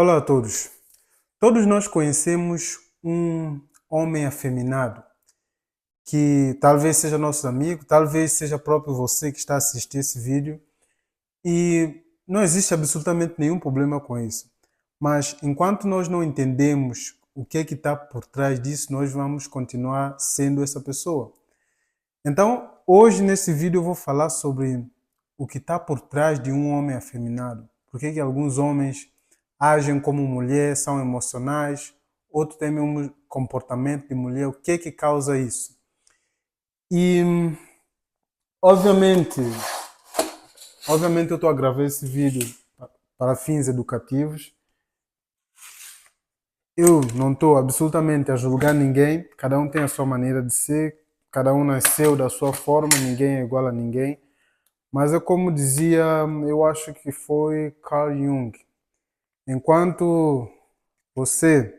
Olá a todos. Todos nós conhecemos um homem afeminado que talvez seja nosso amigo, talvez seja próprio você que está a assistir esse vídeo e não existe absolutamente nenhum problema com isso. Mas enquanto nós não entendemos o que é que está por trás disso, nós vamos continuar sendo essa pessoa. Então, hoje nesse vídeo eu vou falar sobre o que está por trás de um homem afeminado. Por que que alguns homens agem como mulher, são emocionais, outros têm um comportamento de mulher, o que que causa isso? E, obviamente, obviamente eu estou a gravar esse vídeo para fins educativos. Eu não estou absolutamente a julgar ninguém, cada um tem a sua maneira de ser, cada um nasceu da sua forma, ninguém é igual a ninguém. Mas é como dizia, eu acho que foi Carl Jung, enquanto você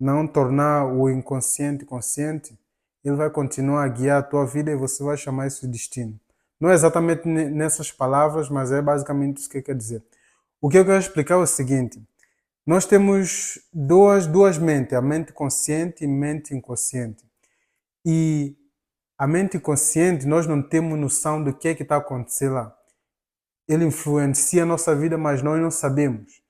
não tornar o inconsciente consciente, ele vai continuar a guiar a tua vida e você vai chamar isso de destino. Não é exatamente nessas palavras, mas é basicamente isso que quer dizer. O que eu quero explicar é o seguinte: nós temos duas mentes, a mente consciente e mente inconsciente. E a mente consciente, nós não temos noção do que é que está acontecendo lá. Ele influencia a nossa vida, mas nós não sabemos.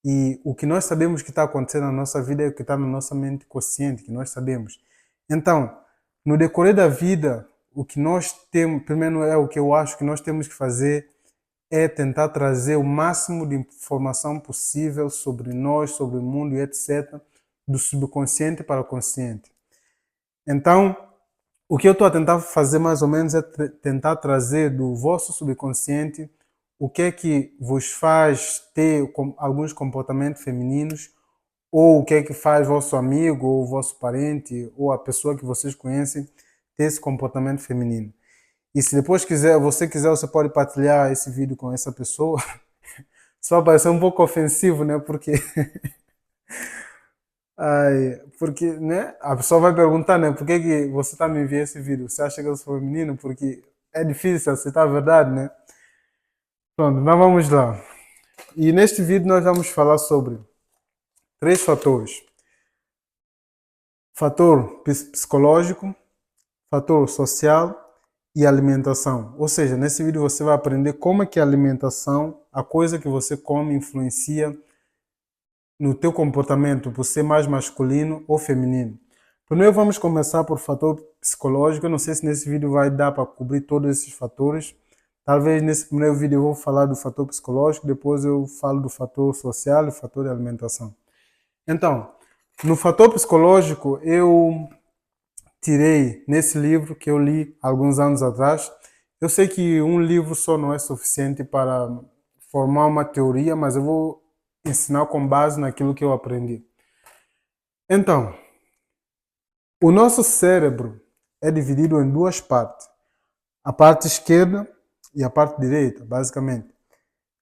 E o que nós sabemos que está acontecendo na nossa vida é o que está na nossa mente consciente, que nós sabemos. Então, no decorrer da vida, o que nós temos, primeiro é o que eu acho que nós temos que fazer é tentar trazer o máximo de informação possível sobre nós, sobre o mundo e etc., do subconsciente para o consciente. Então, o que eu estou a tentar fazer mais ou menos é tentar trazer do vosso subconsciente o que é que vos faz ter alguns comportamentos femininos, ou o que é que faz vosso amigo, ou vosso parente, ou a pessoa que vocês conhecem ter esse comportamento feminino. E se depois você quiser, você pode partilhar esse vídeo com essa pessoa. Só vai parecer um pouco ofensivo, né? Porque, né? A pessoa vai perguntar, né? Por que que você está me enviando esse vídeo? Você acha que eu sou feminino? Porque é difícil aceitar a verdade, né? Pronto, nós vamos lá. E neste vídeo nós vamos falar sobre três fatores: fator psicológico, fator social e alimentação. Ou seja, nesse vídeo você vai aprender como é que a alimentação, a coisa que você come, influencia no teu comportamento por ser mais masculino ou feminino. Primeiro vamos começar por fator psicológico. Eu não sei se nesse vídeo vai dar para cobrir todos esses fatores. Talvez nesse primeiro vídeo eu vou falar do fator psicológico, depois eu falo do fator social e fator de alimentação. Então, no fator psicológico, eu tirei nesse livro que eu li alguns anos atrás. Eu sei que um livro só não é suficiente para formar uma teoria, mas eu vou ensinar com base naquilo que eu aprendi. Então, o nosso cérebro é dividido em duas partes, a parte esquerda e a parte direita, basicamente.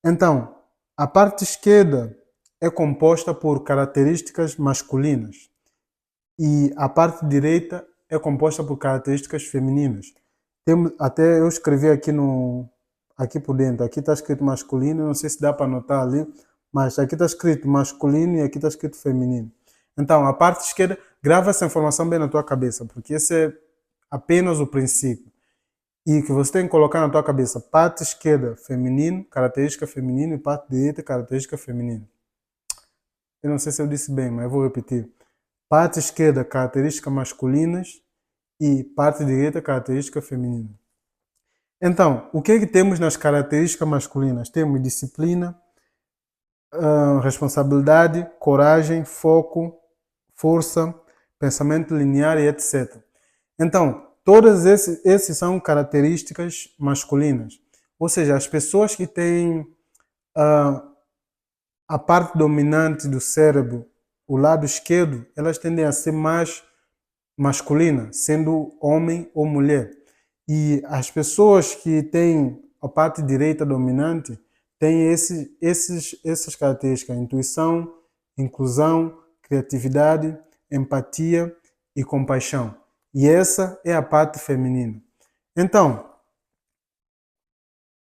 Então, a parte esquerda é composta por características masculinas e a parte direita é composta por características femininas. Até eu escrevi aqui por dentro, aqui está escrito masculino, não sei se dá para notar ali, mas aqui está escrito masculino e aqui está escrito feminino. Então, a parte esquerda, grava essa informação bem na tua cabeça, porque esse é apenas o princípio. E que você tem que colocar na tua cabeça, parte esquerda, feminino, característica feminina, e parte direita, característica feminina. Eu não sei se eu disse bem, mas eu vou repetir. Parte esquerda, características masculinas, e parte direita, característica feminina. Então, o que é que temos nas características masculinas? Temos disciplina, responsabilidade, coragem, foco, força, pensamento linear e etc. Então, todas esses são características masculinas. Ou seja, as pessoas que têm uh, a parte dominante do cérebro, o lado esquerdo, elas tendem a ser mais masculina, sendo homem ou mulher. E as pessoas que têm a parte direita dominante têm essas características: intuição, inclusão, criatividade, empatia e compaixão. E essa é a parte feminina. Então,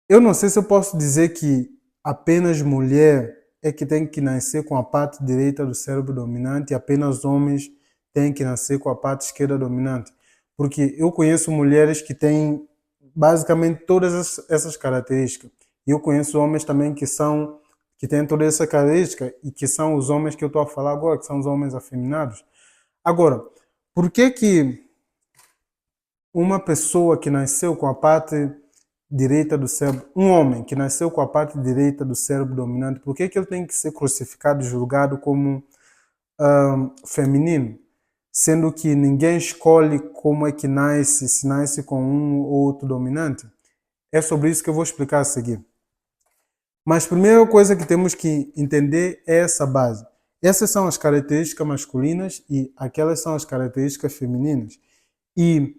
eu não sei se eu posso dizer que apenas mulher é que têm que nascer com a parte direita do cérebro dominante e apenas homens têm que nascer com a parte esquerda dominante? Porque eu conheço mulheres que têm basicamente todas essas características. E eu conheço homens também que têm toda essa característica e que são os homens que eu estou a falar agora, que são os homens afeminados. Agora, por que uma pessoa que nasceu com a parte direita do cérebro, um homem que nasceu com a parte direita do cérebro dominante, por que ele tem que ser crucificado e julgado como feminino? Sendo que ninguém escolhe como é que nasce, se nasce com um ou outro dominante. É sobre isso que eu vou explicar a seguir. Mas a primeira coisa que temos que entender é essa base. Essas são as características masculinas e aquelas são as características femininas. E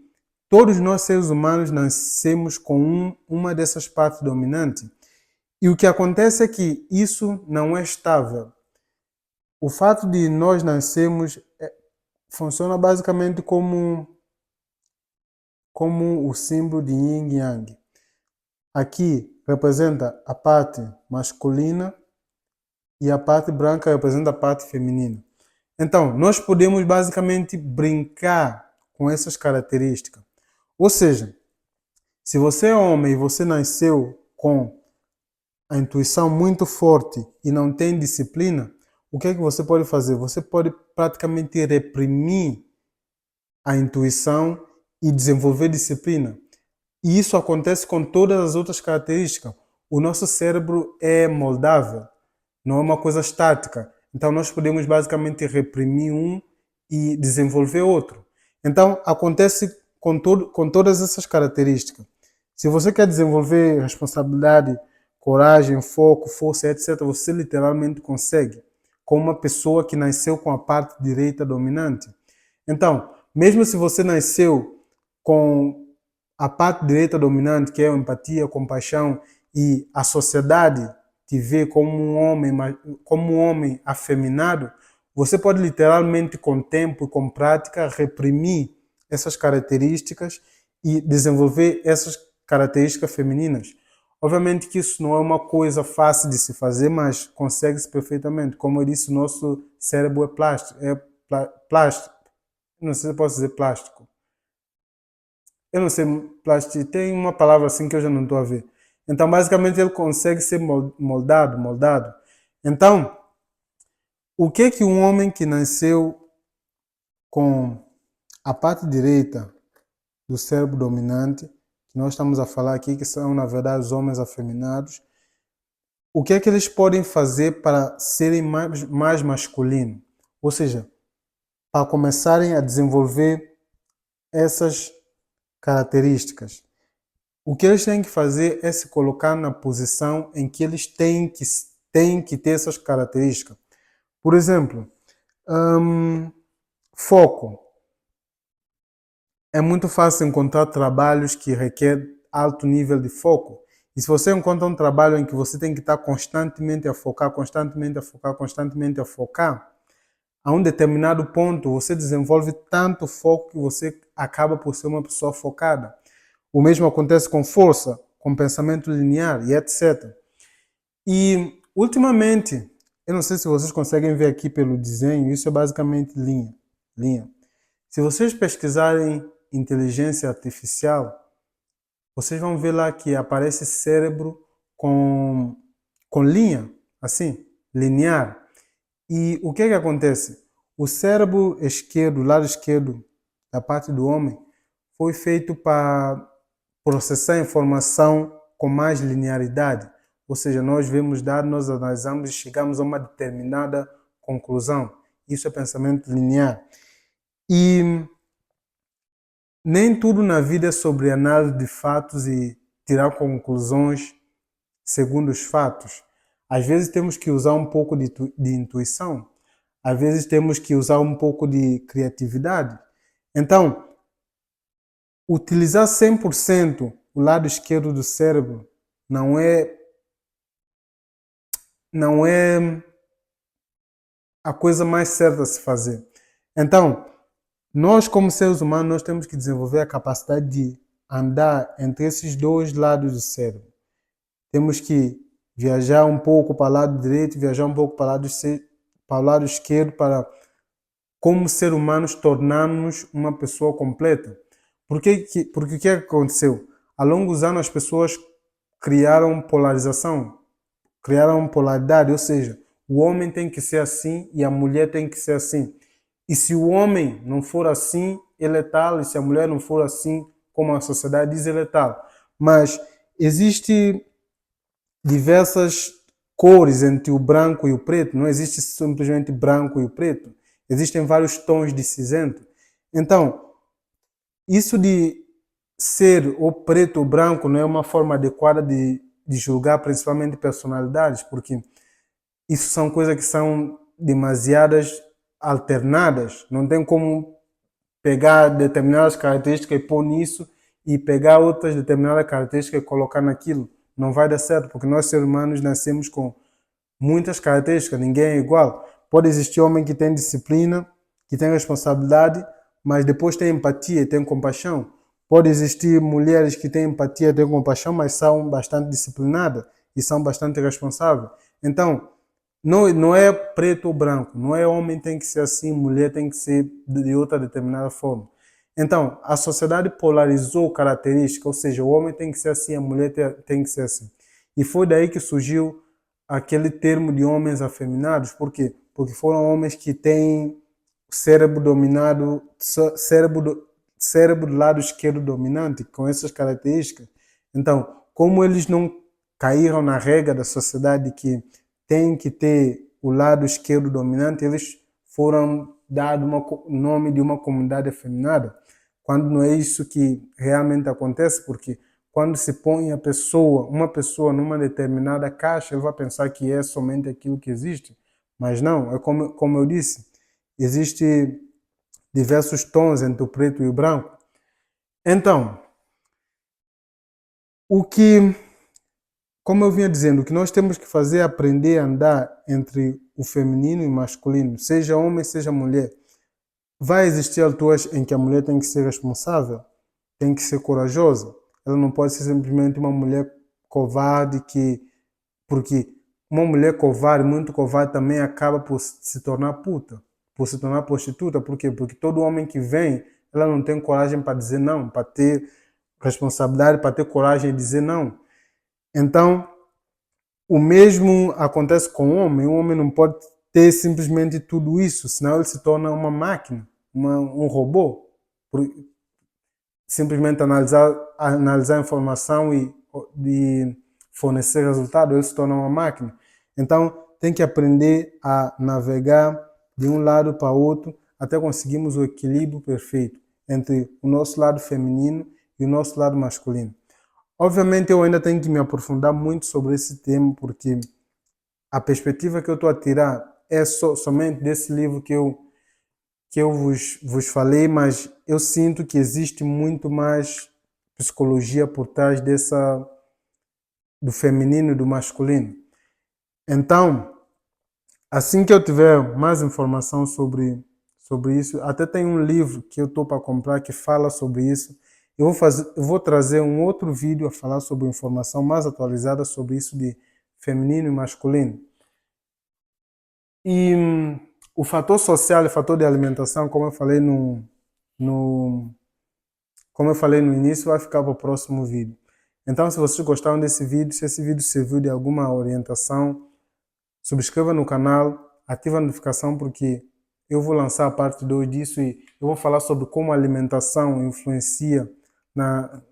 todos nós, seres humanos, nascemos com uma dessas partes dominantes. E o que acontece é que isso não é estável. O fato de nós nascermos funciona basicamente como o símbolo de yin e yang. Aqui representa a parte masculina e a parte branca representa a parte feminina. Então, nós podemos basicamente brincar com essas características. Ou seja, se você é homem e você nasceu com a intuição muito forte e não tem disciplina, o que é que você pode fazer? Você pode praticamente reprimir a intuição e desenvolver disciplina. E isso acontece com todas as outras características. O nosso cérebro é moldável, não é uma coisa estática. Então nós podemos basicamente reprimir um e desenvolver outro. Então acontece com todas essas características. Se você quer desenvolver responsabilidade, coragem, foco, força, etc., você literalmente consegue, com uma pessoa que nasceu com a parte direita dominante. Então, mesmo se você nasceu com a parte direita dominante, que é a empatia, a compaixão, e a sociedade te vê como um homem afeminado, você pode literalmente, com tempo e com prática, reprimir essas características e desenvolver essas características femininas. Obviamente que isso não é uma coisa fácil de se fazer, mas consegue-se perfeitamente. Como eu disse, o nosso cérebro é plástico. Não sei se eu posso dizer plástico. Eu não sei, plástico, tem uma palavra assim que eu já não estou a ver. Então, basicamente, ele consegue ser moldado. Então, o que um homem que nasceu com a parte direita do cérebro dominante, que nós estamos a falar aqui, que são, na verdade, os homens afeminados, o que eles podem fazer para serem mais masculinos? Ou seja, para começarem a desenvolver essas características. O que eles têm que fazer é se colocar na posição em que eles têm que ter essas características. Por exemplo, foco. É muito fácil encontrar trabalhos que requerem alto nível de foco. E se você encontra um trabalho em que você tem que estar constantemente a focar, a um determinado ponto você desenvolve tanto foco que você acaba por ser uma pessoa focada. O mesmo acontece com força, com pensamento linear e etc. E, ultimamente, eu não sei se vocês conseguem ver aqui pelo desenho, isso é basicamente linha. Se vocês pesquisarem inteligência artificial, vocês vão ver lá que aparece cérebro com linha, assim, linear. E o que acontece? O cérebro esquerdo, o lado esquerdo da parte do homem, foi feito para processar informação com mais linearidade. Ou seja, nós vemos dados, nós analisamos e chegamos a uma determinada conclusão. Isso é pensamento linear. E nem tudo na vida é sobre análise de fatos e tirar conclusões segundo os fatos. Às vezes temos que usar um pouco de intuição. Às vezes temos que usar um pouco de criatividade. Então, utilizar 100% o lado esquerdo do cérebro não é a coisa mais certa a se fazer. Então, nós como seres humanos, nós temos que desenvolver a capacidade de andar entre esses dois lados do cérebro. Temos que viajar um pouco para o lado direito, viajar um pouco para o lado esquerdo, para como ser humanos tornarmos uma pessoa completa. Porque o que aconteceu? Ao longo dos anos as pessoas criaram polarização, criaram polaridade, ou seja, o homem tem que ser assim e a mulher tem que ser assim. E se o homem não for assim, ele é tal, e se a mulher não for assim, como a sociedade diz, ele é tal. Mas existe diversas cores entre o branco e o preto, não existe simplesmente branco e o preto, existem vários tons de cinzento. Então, isso de ser ou preto ou branco não é uma forma adequada de julgar principalmente personalidades, porque isso são coisas que são demasiadas alternadas, não tem como pegar determinadas características e pôr nisso e pegar outras determinadas características e colocar naquilo. Não vai dar certo, porque nós seres humanos nascemos com muitas características, ninguém é igual. Pode existir homem que tem disciplina, que tem responsabilidade, mas depois tem empatia e tem compaixão. Pode existir mulheres que têm empatia e têm compaixão, mas são bastante disciplinadas e são bastante responsáveis. Então, não é preto ou branco, não é homem tem que ser assim, mulher tem que ser de outra determinada forma. Então, a sociedade polarizou características, ou seja, o homem tem que ser assim, a mulher tem que ser assim. E foi daí que surgiu aquele termo de homens afeminados. Por quê? Porque foram homens que têm cérebro dominado, cérebro do lado esquerdo dominante, com essas características. Então, como eles não caíram na regra da sociedade que tem que ter o lado esquerdo dominante, eles foram dados o nome de uma comunidade afeminada, quando não é isso que realmente acontece, porque quando se põe uma pessoa numa determinada caixa, ele vai pensar que é somente aquilo que existe, mas não, é como eu disse, existe diversos tons entre o preto e o branco. Então, o que, como eu vinha dizendo, o que nós temos que fazer é aprender a andar entre o feminino e o masculino, seja homem, seja mulher. Vai existir alturas em que a mulher tem que ser responsável, tem que ser corajosa. Ela não pode ser simplesmente uma mulher covarde porque uma mulher covarde, muito covarde, também acaba por se tornar puta, por se tornar prostituta. Por quê? Porque todo homem que vem, ela não tem coragem para dizer não, para ter responsabilidade, para ter coragem de dizer não. Então, o mesmo acontece com o homem. O homem não pode ter simplesmente tudo isso, senão ele se torna uma máquina, um robô. Simplesmente analisar informação e fornecer resultado, ele se torna uma máquina. Então, tem que aprender a navegar de um lado para o outro até conseguirmos o equilíbrio perfeito entre o nosso lado feminino e o nosso lado masculino. Obviamente, eu ainda tenho que me aprofundar muito sobre esse tema, porque a perspectiva que eu estou a tirar é somente desse livro que eu vos falei, mas eu sinto que existe muito mais psicologia por trás do feminino e do masculino. Então, assim que eu tiver mais informação sobre isso, até tem um livro que eu estou para comprar que fala sobre isso. Eu vou trazer um outro vídeo a falar sobre informação mais atualizada sobre isso de feminino e masculino. E o fator social e o fator de alimentação, no, como eu falei no início, vai ficar para o próximo vídeo. Então, se vocês gostaram desse vídeo, se esse vídeo serviu de alguma orientação, subscreva no canal, ative a notificação porque eu vou lançar a parte 2 disso e eu vou falar sobre como a alimentação influencia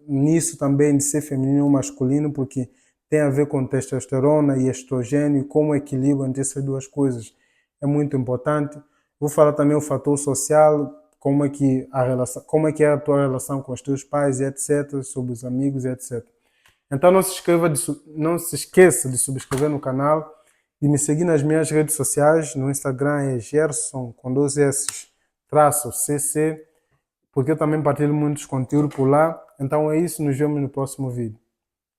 nisso também de ser feminino ou masculino, porque tem a ver com testosterona e estrogênio e como o equilíbrio entre essas duas coisas é muito importante. Vou falar também o fator social, como é que é a tua relação com os teus pais e etc, sobre os amigos e etc. Então não se esqueça de subscrever no canal e me seguir nas minhas redes sociais. No Instagram é Gerson com 2 S traço CC, porque eu também partilho muitos conteúdos por lá. Então é isso, nos vemos no próximo vídeo.